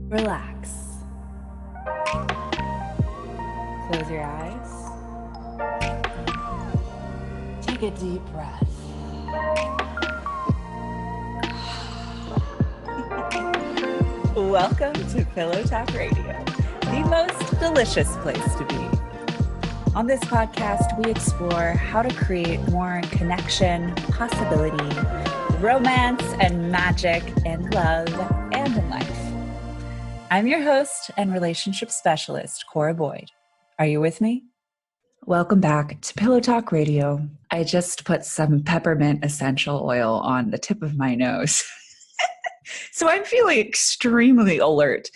Relax. Close your eyes. Take a deep breath. Welcome to Pillow Talk Radio, the most delicious place to be. On this podcast, we explore how to create more connection, possibility, romance, and magic in love and in life. I'm your host and relationship specialist, Cora Boyd. Are you with me? Welcome back to Pillow Talk Radio. I just put some peppermint essential oil on the tip of my nose. So I'm feeling extremely alert.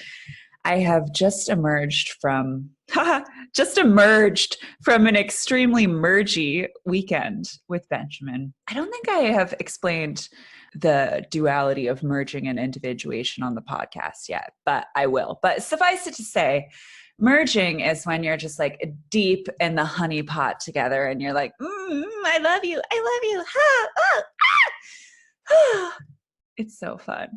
I have just emerged from an extremely mergy weekend with Benjamin. I don't think I have explained the duality of merging and individuation on the podcast yet, but I will. But suffice it to say, merging is when you're just like deep in the honey pot together and you're like, I love you. Ha, oh, ah. It's so fun.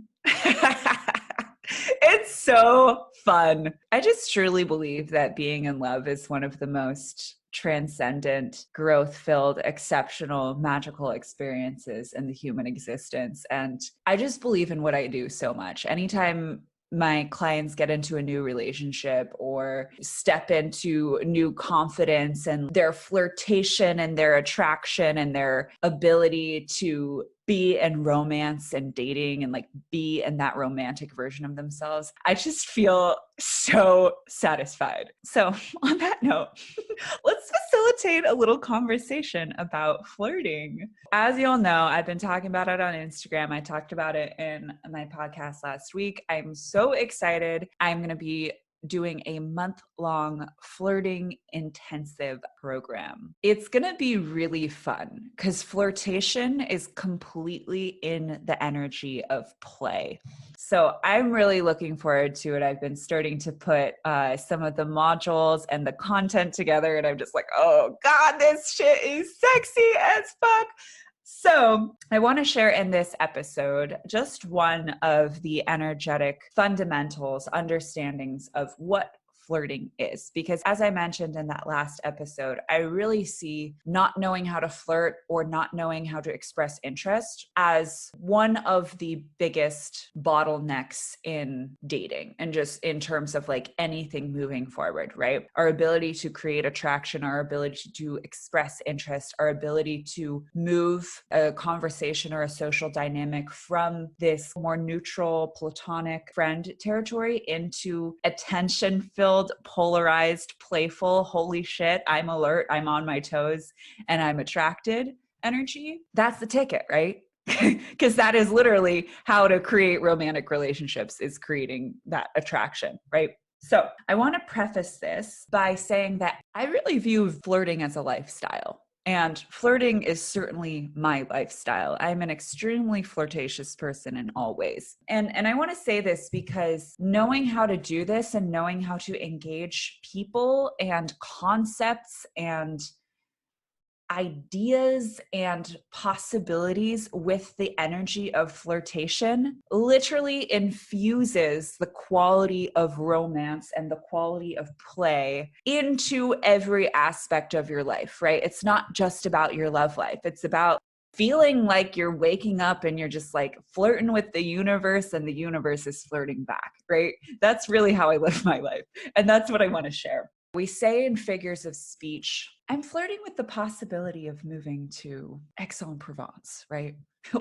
It's so fun. I just truly believe that being in love is one of the most transcendent, growth-filled, exceptional, magical experiences in the human existence. And I just believe in what I do so much. Anytime my clients get into a new relationship or step into new confidence and their flirtation and their attraction and their ability to be in romance and dating and like be in that romantic version of themselves, I just feel so satisfied. So on that note, let's facilitate a little conversation about flirting. As you all know, I've been talking about it on Instagram. I talked about it in my podcast last week. I'm so excited. I'm going to be doing a month-long flirting intensive program. It's going to be really fun because flirtation is completely in the energy of play. So I'm really looking forward to it. I've been starting to put some of the modules and the content together, and I'm just like, oh God, this shit is sexy as fuck. So I want to share in this episode just one of the energetic fundamentals, understandings of what flirting is. Because as I mentioned in that last episode, I really see not knowing how to flirt or not knowing how to express interest as one of the biggest bottlenecks in dating and just in terms of like anything moving forward, right? Our ability to create attraction, our ability to express interest, our ability to move a conversation or a social dynamic from this more neutral, platonic friend territory into attention-filled, polarized, playful, holy shit, I'm alert, I'm on my toes, and I'm attracted energy. That's the ticket, right? Because that is literally how to create romantic relationships, is creating that attraction, right? So I want to preface this by saying that I really view flirting as a lifestyle. And flirting is certainly my lifestyle. I'm an extremely flirtatious person in all ways. And I want to say this because knowing how to do this and knowing how to engage people and concepts and ideas and possibilities with the energy of flirtation literally infuses the quality of romance and the quality of play into every aspect of your life, right? It's not just about your love life. It's about feeling like you're waking up and you're just like flirting with the universe and the universe is flirting back, right? That's really how I live my life. And that's what I want to share. We say in figures of speech, I'm flirting with the possibility of moving to Aix-en-Provence, right?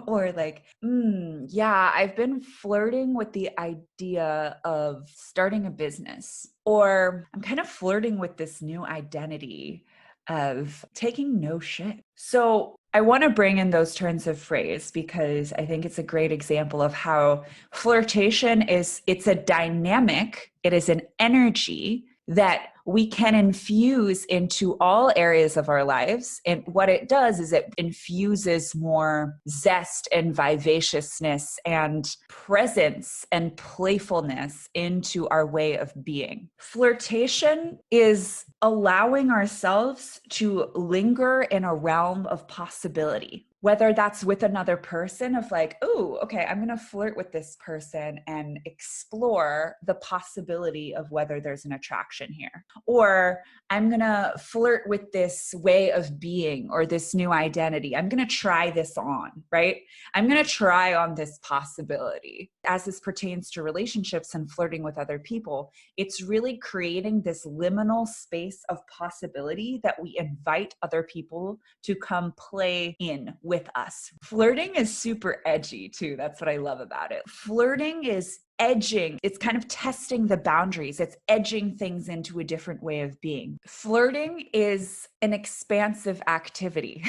Or like, yeah, I've been flirting with the idea of starting a business. Or I'm kind of flirting with this new identity of taking no shit. So I want to bring in those turns of phrase because I think it's a great example of how flirtation it's a dynamic, it is an energy that we can infuse into all areas of our lives. And what it does is it infuses more zest and vivaciousness and presence and playfulness into our way of being. Flirtation is allowing ourselves to linger in a realm of possibility. whether that's with another person of like, oh, okay, I'm going to flirt with this person and explore the possibility of whether there's an attraction here. Or I'm going to flirt with this way of being or this new identity. I'm going to try this on, right? I'm going to try on this possibility. As this pertains to relationships and flirting with other people, it's really creating this liminal space of possibility that we invite other people to come play in with us. Flirting is super edgy too. That's what I love about it. Flirting is edging. It's kind of testing the boundaries. It's edging things into a different way of being. Flirting is an expansive activity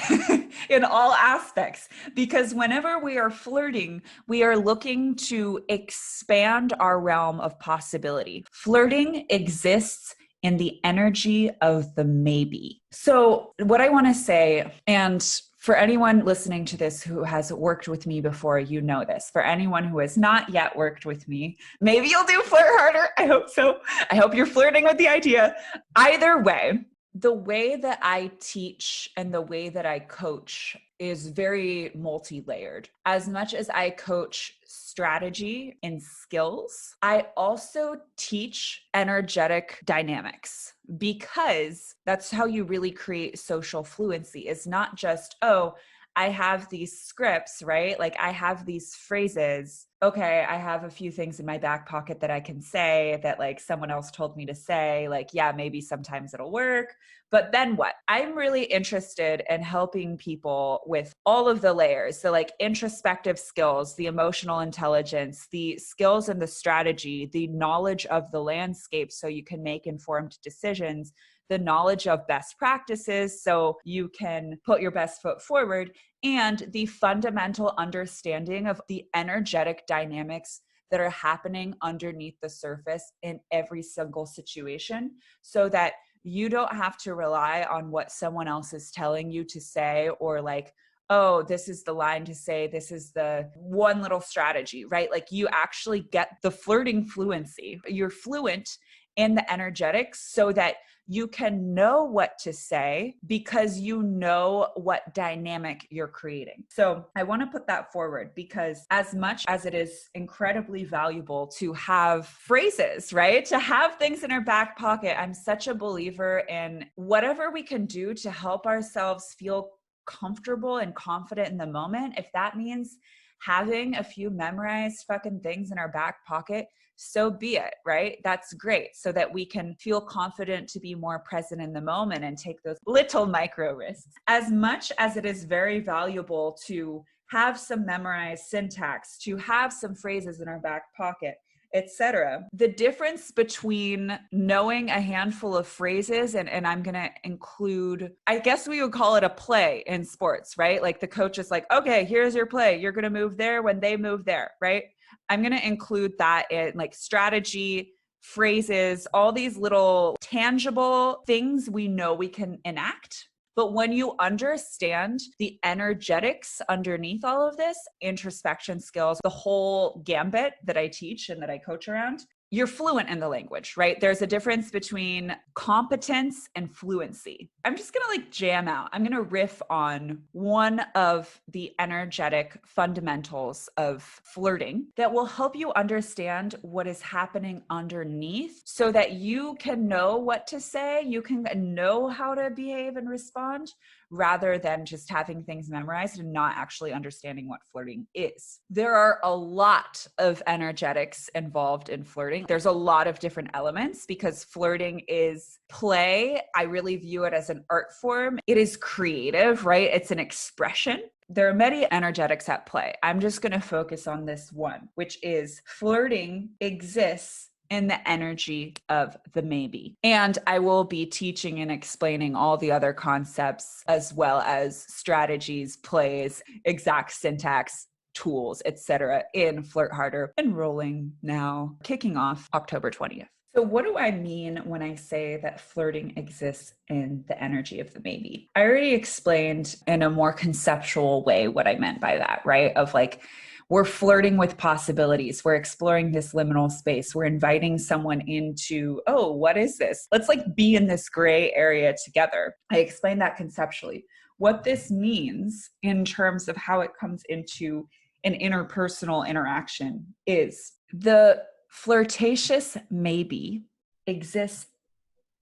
in all aspects, because whenever we are flirting, we are looking to expand our realm of possibility. Flirting exists in the energy of the maybe. So what I want to say, and for anyone listening to this who has worked with me before, you know this. For anyone who has not yet worked with me, maybe you'll do Flirt Harder. I hope so. I hope you're flirting with the idea. Either way, the way that I teach and the way that I coach is very multi-layered. As much as I coach strategy and skills, I also teach energetic dynamics, because that's how you really create social fluency. It's not just, oh, I have these scripts, right? Like I have these phrases. Okay, I have a few things in my back pocket that I can say that like someone else told me to say, like, yeah, maybe sometimes it'll work. But then what? I'm really interested in helping people with all of the layers. So like introspective skills, the emotional intelligence, the skills and the strategy, the knowledge of the landscape so you can make informed decisions, the knowledge of best practices so you can put your best foot forward, and the fundamental understanding of the energetic dynamics that are happening underneath the surface in every single situation, so that you don't have to rely on what someone else is telling you to say, or like, oh, this is the line to say, this is the one little strategy, right? Like you actually get the flirting fluency. You're fluent in the energetics so that you can know what to say because you know what dynamic you're creating. So I want to put that forward, because as much as it is incredibly valuable to have phrases, right? To have things in our back pocket, I'm such a believer in whatever we can do to help ourselves feel comfortable and confident in the moment. If that means having a few memorized fucking things in our back pocket, so be it, right? That's great, so that we can feel confident to be more present in the moment and take those little micro risks. As much as it is very valuable to have some memorized syntax, to have some phrases in our back pocket, etc. The difference between knowing a handful of phrases, and I'm going to include, I guess we would call it a play in sports, right? Like the coach is like, okay, here's your play. You're going to move there when they move there, right? I'm going to include that in like strategy, phrases, all these little tangible things we know we can enact. But when you understand the energetics underneath all of this, introspection skills, the whole gambit that I teach and that I coach around, you're fluent in the language, right? There's a difference between competence and fluency. I'm just going to like jam out. I'm going to riff on one of the energetic fundamentals of flirting that will help you understand what is happening underneath so that you can know what to say, you can know how to behave and respond, rather than just having things memorized and not actually understanding what flirting is. There are a lot of energetics involved in flirting. There's a lot of different elements because flirting is play. I really view it as an art form. It is creative, right? It's an expression. There are many energetics at play. I'm just going to focus on this one, which is flirting exists in the energy of the maybe. And I will be teaching and explaining all the other concepts as well as strategies, plays, exact syntax, tools, etc. in Flirt Harder, enrolling now, kicking off October 20th. So what do I mean when I say that flirting exists in the energy of the maybe? I already explained in a more conceptual way what I meant by that, right? Of like, we're flirting with possibilities. We're exploring this liminal space. We're inviting someone into, oh, what is this? Let's like be in this gray area together. I explained that conceptually. What this means in terms of how it comes into an interpersonal interaction is the flirtatious maybe exists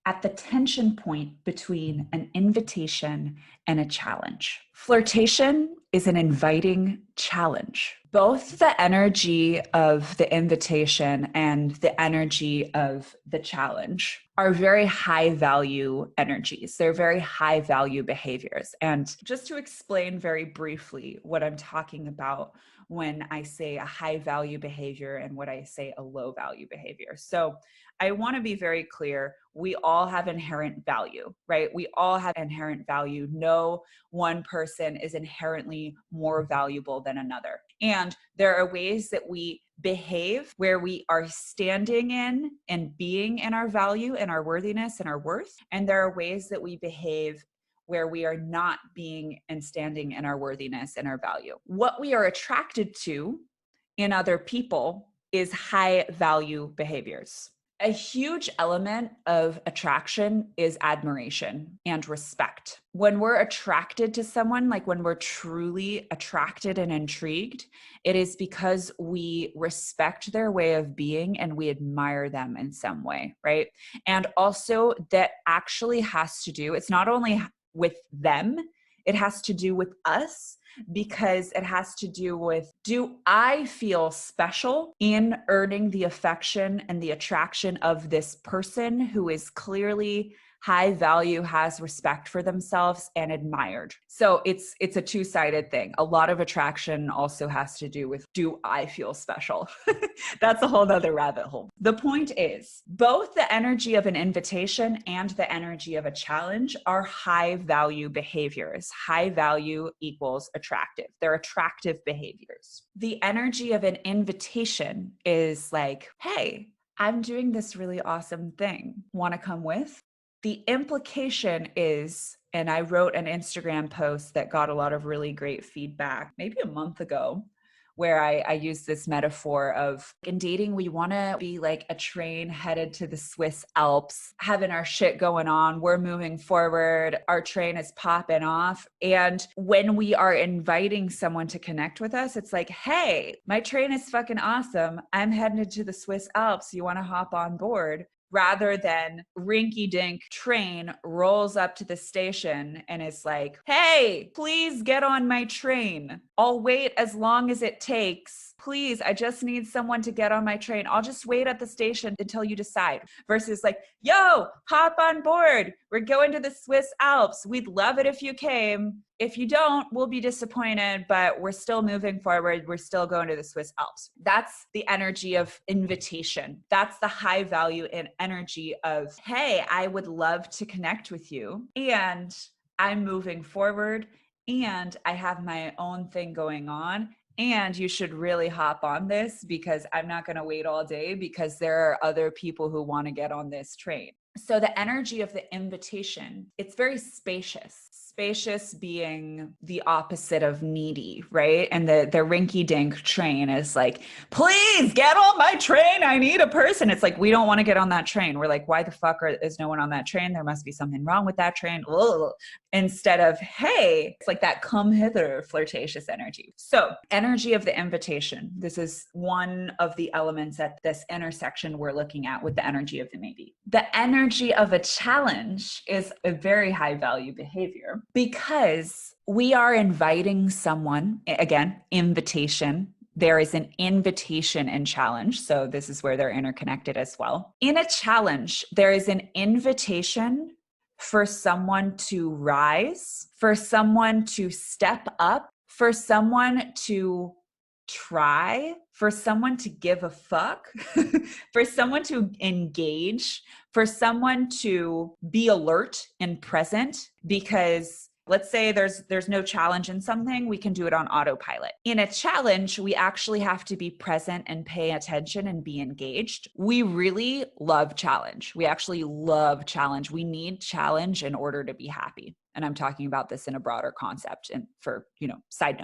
at the tension point between an invitation and a challenge. Flirtation is an inviting challenge. Both the energy of the invitation and the energy of the challenge are very high value energies. They're very high value behaviors. And just to explain very briefly what I'm talking about when I say a high value behavior and what I say a low value behavior. So I want to be very clear. We all have inherent value, right? We all have inherent value. No one person is inherently more valuable than another. And there are ways that we behave where we are standing in and being in our value and our worthiness and our worth. And there are ways that we behave where we are not being and standing in our worthiness and our value. What we are attracted to in other people is high value behaviors. A huge element of attraction is admiration and respect. When we're attracted to someone, like when we're truly attracted and intrigued, it is because we respect their way of being and we admire them in some way, right? And also that actually has to do, it's not only with them, it has to do with us, because it has to do with, do I feel special in earning the affection and the attraction of this person who is clearly high value, has respect for themselves and admired? So it's a two-sided thing. A lot of attraction also has to do with, do I feel special? That's a whole nother rabbit hole. The point is, both the energy of an invitation and the energy of a challenge are high value behaviors. High value equals attractive. They're attractive behaviors. The energy of an invitation is like, hey, I'm doing this really awesome thing. Want to come with? The implication is, and I wrote an Instagram post that got a lot of really great feedback maybe a month ago, where I used this metaphor of, in dating, we want to be like a train headed to the Swiss Alps, having our shit going on. We're moving forward. Our train is popping off. And when we are inviting someone to connect with us, it's like, hey, my train is fucking awesome. I'm headed to the Swiss Alps. You want to hop on board? Rather than rinky-dink train rolls up to the station and is like, hey, please get on my train. I'll wait as long as it takes. Please, I just need someone to get on my train. I'll just wait at the station until you decide. Versus like, yo, hop on board. We're going to the Swiss Alps. We'd love it if you came. If you don't, we'll be disappointed, but we're still moving forward. We're still going to the Swiss Alps. That's the energy of invitation. That's the high value and energy of, hey, I would love to connect with you. And I'm moving forward and I have my own thing going on. And you should really hop on this because I'm not going to wait all day because there are other people who want to get on this train. So the energy of the invitation, it's very spacious. Spacious being the opposite of needy, right? And the rinky-dink train is like, please get on my train. I need a person. It's like, we don't want to get on that train. We're like, why the fuck is no one on that train? There must be something wrong with that train. Ugh. Instead of, hey, it's like that come hither flirtatious energy. So energy of the invitation. This is one of the elements at this intersection we're looking at with the energy of the maybe. The energy of a challenge is a very high value behavior because we are inviting someone, again, invitation. There is an invitation and challenge. So this is where they're interconnected as well. In a challenge, there is an invitation for someone to rise, for someone to step up, for someone to try, for someone to give a fuck, for someone to engage, for someone to be alert and present, because let's say there's no challenge in something, we can do it on autopilot. In a challenge, we actually have to be present and pay attention and be engaged. We really love challenge. We actually love challenge. We need challenge in order to be happy. And I'm talking about this in a broader concept. And for, side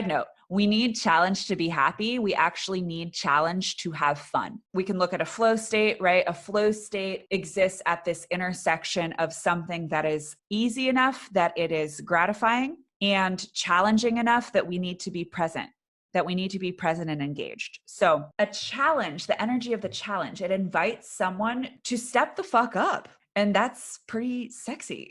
note, we need challenge to be happy. We actually need challenge to have fun. We can look at a flow state, right? A flow state exists at this intersection of something that is easy enough that it is gratifying and challenging enough that we need to be present. And engaged. So a challenge, the energy of the challenge, it invites someone to step the fuck up. And that's pretty sexy.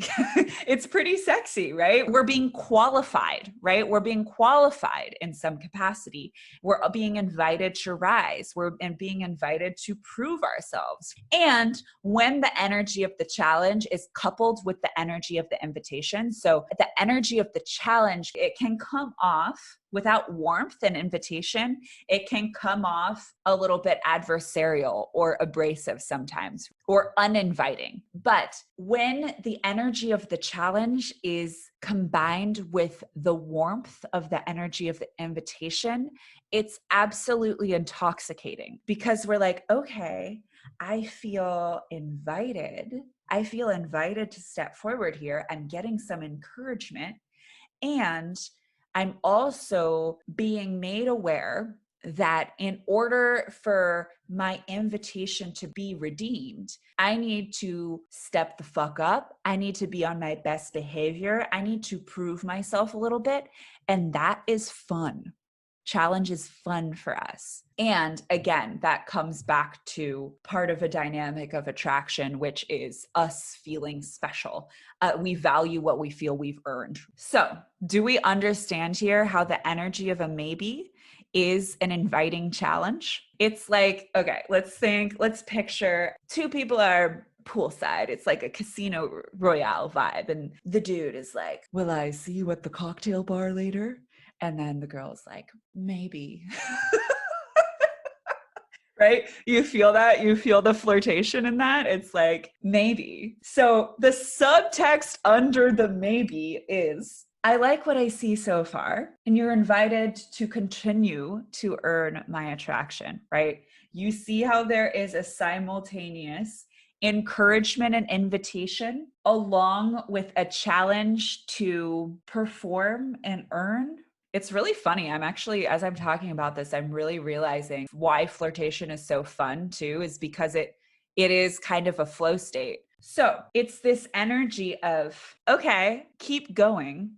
It's pretty sexy, right? We're being qualified, right? We're being qualified in some capacity. We're being invited to rise. We're being invited to prove ourselves. And when the energy of the challenge is coupled with the energy of the invitation, so the energy of the challenge, it can come off without warmth and invitation, it can come off a little bit adversarial or abrasive sometimes, or uninviting. But when the energy of the challenge is combined with the warmth of the energy of the invitation, it's absolutely intoxicating, because we're like, okay, I feel invited. I feel invited to step forward here. I'm getting some encouragement. And I'm also being made aware that in order for my invitation to be redeemed, I need to step the fuck up. I need to be on my best behavior. I need to prove myself a little bit. And that is fun. Challenge is fun for us. And again, that comes back to part of a dynamic of attraction, which is us feeling special. We value what we feel we've earned. So, do we understand here how the energy of a maybe is an inviting challenge? It's like, okay, let's picture two people are poolside. It's like a casino royale vibe. And the dude is like, will I see you at the cocktail bar later? And then the girl's like, maybe. Right? You feel that? You feel the flirtation in that? It's like, maybe. So the subtext under the maybe is, I like what I see so far, and you're invited to continue to earn my attraction, right? You see how there is a simultaneous encouragement and invitation along with a challenge to perform and earn. It's really funny. I'm actually, as I'm talking about this, I'm really realizing why flirtation is so fun too, is because it is kind of a flow state. So it's this energy of, okay, keep going,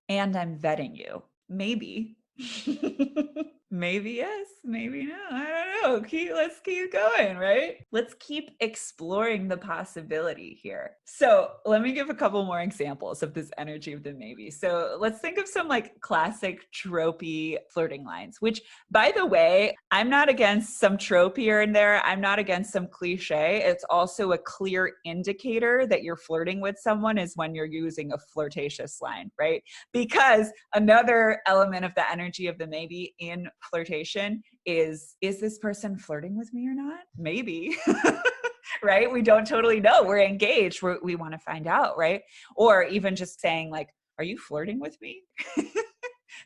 and I'm vetting you. Maybe. Maybe yes, maybe no. I don't know. Let's keep going, right? Let's keep exploring the possibility here. So let me give a couple more examples of this energy of the maybe. So let's think of some like classic tropey flirting lines, which, by the way, I'm not against some trope here and there. I'm not against some cliche. It's also a clear indicator that you're flirting with someone is when you're using a flirtatious line, right? Because another element of the energy of the maybe in flirtation is this person flirting with me or not? Maybe. Right? We don't totally know. We're engaged. We want to find out, right? Or even just saying like, are you flirting with me?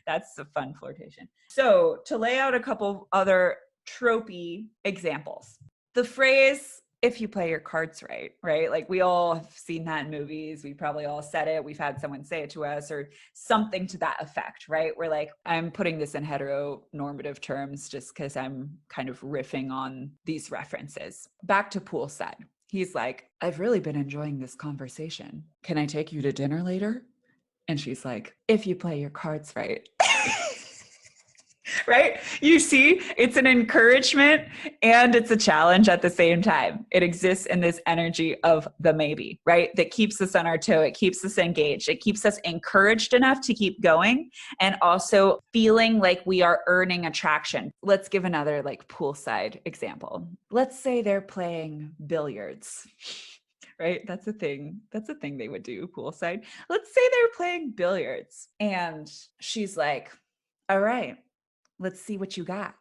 That's a fun flirtation. So to lay out a couple other tropey examples, the phrase, if you play your cards right, right? Like we all have seen that in movies. We probably all said it. We've had someone say it to us or something to that effect, right? We're like, I'm putting this in heteronormative terms just because I'm kind of riffing on these references. Back to poolside. He's like, I've really been enjoying this conversation. Can I take you to dinner later? And she's like, if you play your cards right. Right? You see, it's an encouragement and it's a challenge at the same time. It exists in this energy of the maybe, right? That keeps us on our toe. It keeps us engaged. It keeps us encouraged enough to keep going and also feeling like we are earning attraction. Let's give another like poolside example. Let's say they're playing billiards. Right? That's a thing. That's a thing they would do poolside. Let's say they're playing billiards and she's like, all right, let's see what you got,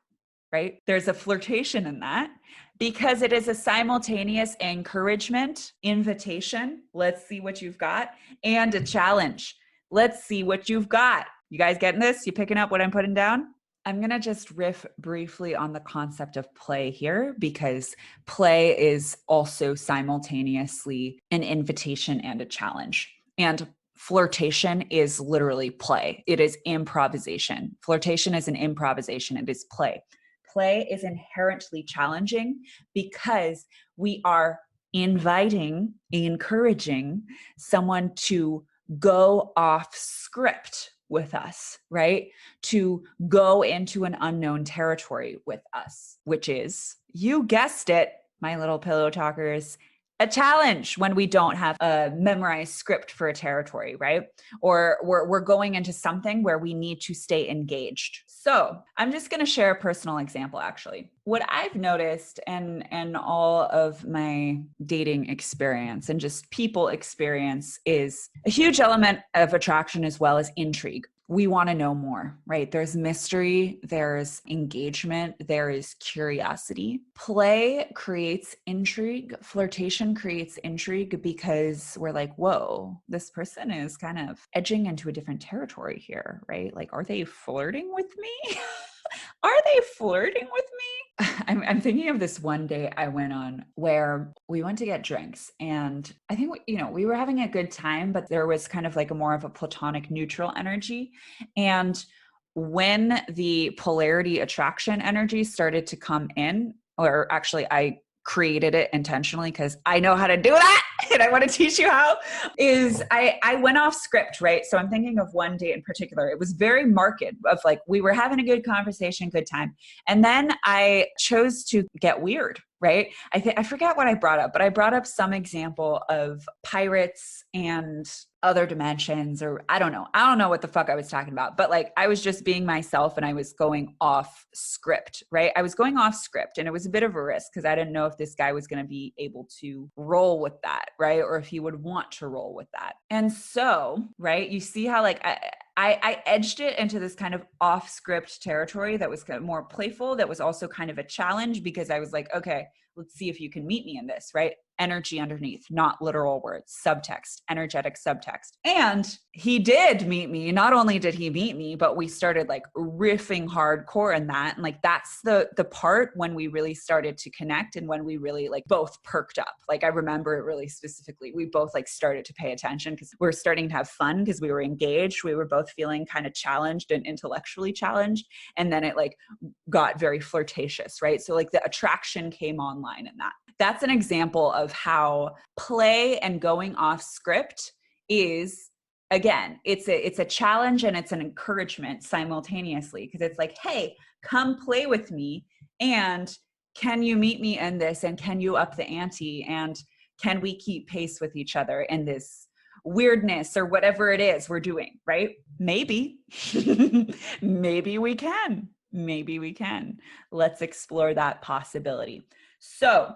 right? There's a flirtation in that because it is a simultaneous encouragement, invitation. Let's see what you've got, and a challenge. Let's see what you've got. You guys getting this? You picking up what I'm putting down? I'm going to just riff briefly on the concept of play here because play is also simultaneously an invitation and a challenge. And flirtation is literally play. It is improvisation. Flirtation is an improvisation. It is play. Play is inherently challenging because we are inviting, encouraging someone to go off script with us, right? To go into an unknown territory with us, which is, you guessed it, my little pillow talkers, a challenge when we don't have a memorized script for a territory, right? Or we're going into something where we need to stay engaged. So I'm just going to share a personal example, actually. What I've noticed and all of my dating experience and just people experience is a huge element of attraction as well as intrigue. We want to know more, right? There's mystery, there's engagement, there is curiosity. Play creates intrigue. Flirtation creates intrigue because we're like, whoa, this person is kind of edging into a different territory here, right? Like, are they flirting with me? Are they flirting with me? I'm thinking of this one day I went on where we went to get drinks, and I think, we were having a good time, but there was kind of like a more of a platonic neutral energy. And when the polarity attraction energy started to come in, or actually I created it intentionally because I know how to do that and I want to teach you how, is I went off script, right? So I'm thinking of one date in particular. It was very marked of like, we were having a good conversation, good time. And then I chose to get weird, right? I forget what I brought up, but I brought up some example of pirates and other dimensions, or I don't know what the fuck I was talking about, but like I was just being myself and I was going off script, right? I was going off script, and it was a bit of a risk because I didn't know if this guy was going to be able to roll with that, right? Or if he would want to roll with that. And so, right, you see how like I edged it into this kind of off script territory that was kind of more playful, that was also kind of a challenge, because I was like, okay, let's see if you can meet me in this, right? Energy underneath, not literal words, subtext, energetic subtext. And he did meet me. Not only did he meet me, but we started like riffing hardcore in that. And like, that's the part when we really started to connect, and when we really like both perked up. Like I remember it really specifically. We both like started to pay attention because we were starting to have fun because we were engaged. We were both feeling kind of challenged and intellectually challenged. And then it like got very flirtatious, right? So like the attraction came online in that. That's an example of how play and going off script is, again, it's a challenge and it's an encouragement simultaneously, because it's like, hey, come play with me, and can you meet me in this, and can you up the ante, and can we keep pace with each other in this weirdness or whatever it is we're doing, right? Maybe. Maybe we can. Maybe we can. Let's explore that possibility. So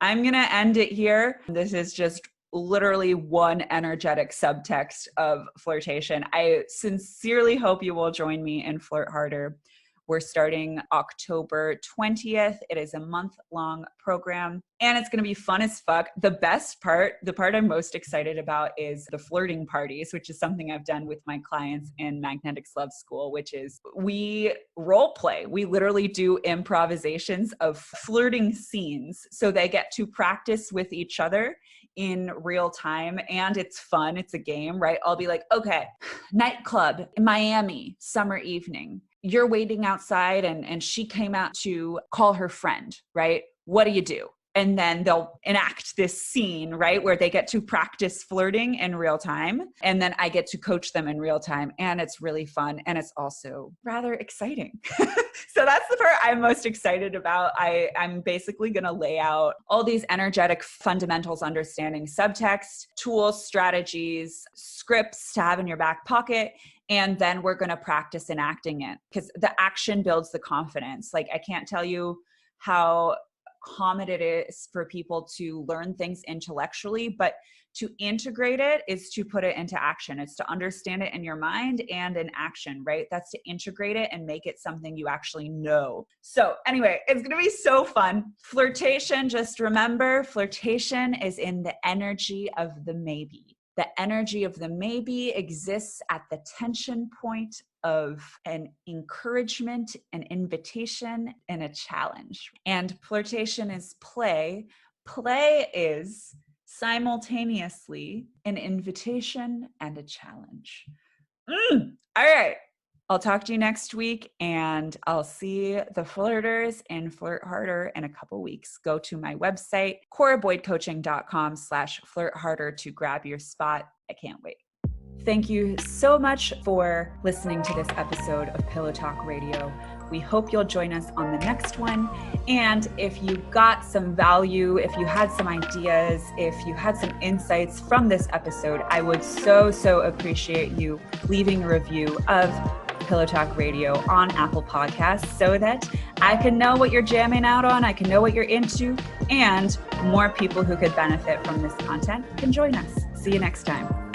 I'm going to end it here. This is just literally one energetic subtext of flirtation. I sincerely hope you will join me in Flirt Harder. We're starting October 20th. It is a month-long program, and it's going to be fun as fuck. The best part, the part I'm most excited about, is the flirting parties, which is something I've done with my clients in Magnetics Love School, which is we role play. We literally do improvisations of flirting scenes, so they get to practice with each other in real time, and it's fun. It's a game, right? I'll be like, okay, nightclub in Miami, summer evening. You're waiting outside, and she came out to call her friend, right? What do you do? And then they'll enact this scene, right, where they get to practice flirting in real time. And then I get to coach them in real time. And it's really fun. And it's also rather exciting. So that's the part I'm most excited about. I'm basically going to lay out all these energetic fundamentals, understanding subtext, tools, strategies, scripts to have in your back pocket. And then we're going to practice enacting it, because the action builds the confidence. Like, I can't tell you how common it is for people to learn things intellectually, but to integrate it is to put it into action. It's to understand it in your mind and in action, right? That's to integrate it and make it something you actually know. So anyway, it's going to be so fun. Flirtation, just remember, flirtation is in the energy of the maybe. The energy of the maybe exists at the tension point of an encouragement, an invitation, and a challenge. And flirtation is play. Play is simultaneously an invitation and a challenge. All right. I'll talk to you next week, and I'll see the flirters in Flirt Harder in a couple weeks. Go to my website, coraboydcoaching.com/flirt harder to grab your spot. I can't wait. Thank you so much for listening to this episode of Pillow Talk Radio. We hope you'll join us on the next one. And if you got some value, if you had some ideas, if you had some insights from this episode, I would so appreciate you leaving a review of Pillow Talk Radio on Apple Podcasts so that I can know what you're jamming out on, I can know what you're into, and more people who could benefit from this content can join us. See you next time.